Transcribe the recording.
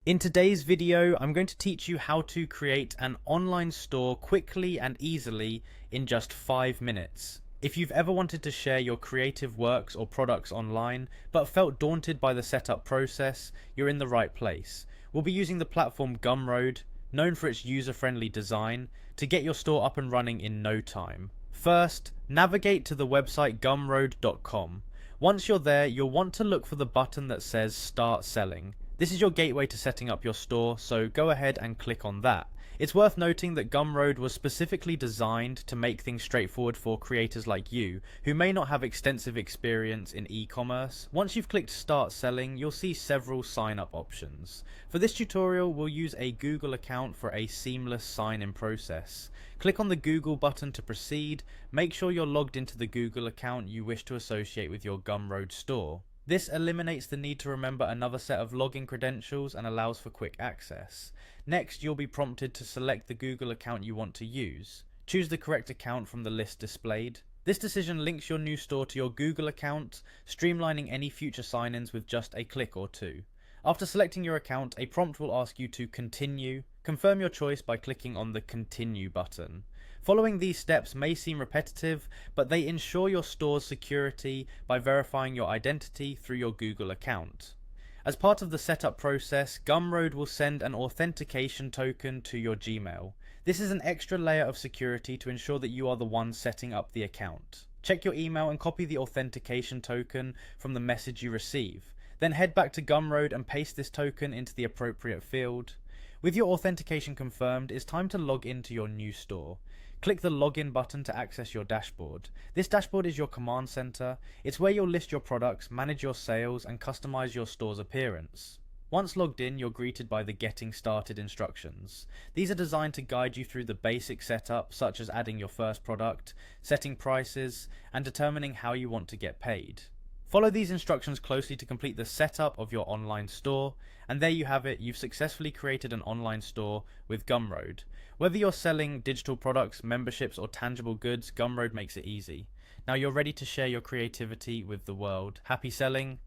In today's video, I'm going to teach you how to create an online store quickly and easily in just 5 minutes. If you've ever wanted to share your creative works or products online, but felt daunted by the setup process, you're in the right place. We'll be using the platform Gumroad, known for its user-friendly design, to get your store up and running in no time. First, navigate to the website gumroad.com. Once you're there, you'll want to look for the button that says Start Selling. This is your gateway to setting up your store, so go ahead and click on that. It's worth noting that Gumroad was specifically designed to make things straightforward for creators like you, who may not have extensive experience in e-commerce. Once you've clicked Start Selling, you'll see several sign-up options. For this tutorial, we'll use a Google account for a seamless sign-in process. Click on the Google button to proceed. Make sure you're logged into the Google account you wish to associate with your Gumroad store. This eliminates the need to remember another set of login credentials and allows for quick access. Next, you'll be prompted to select the Google account you want to use. Choose the correct account from the list displayed. This decision links your new store to your Google account, streamlining any future sign-ins with just a click or two. After selecting your account, a prompt will ask you to continue. Confirm your choice by clicking on the Continue button. Following these steps may seem repetitive, but they ensure your store's security by verifying your identity through your Google account. As part of the setup process, Gumroad will send an authentication token to your Gmail. This is an extra layer of security to ensure that you are the one setting up the account. Check your email and copy the authentication token from the message you receive. Then head back to Gumroad and paste this token into the appropriate field. With your authentication confirmed, it's time to log into your new store. Click the Login button to access your dashboard. This dashboard is your command center. It's where you'll list your products, manage your sales, and customize your store's appearance. Once logged in, you're greeted by the Getting Started instructions. These are designed to guide you through the basic setup, such as adding your first product, setting prices, and determining how you want to get paid. Follow these instructions closely to complete the setup of your online store, and there you have it, you've successfully created an online store with Gumroad. Whether you're selling digital products, memberships, or tangible goods, Gumroad makes it easy. Now you're ready to share your creativity with the world. Happy selling!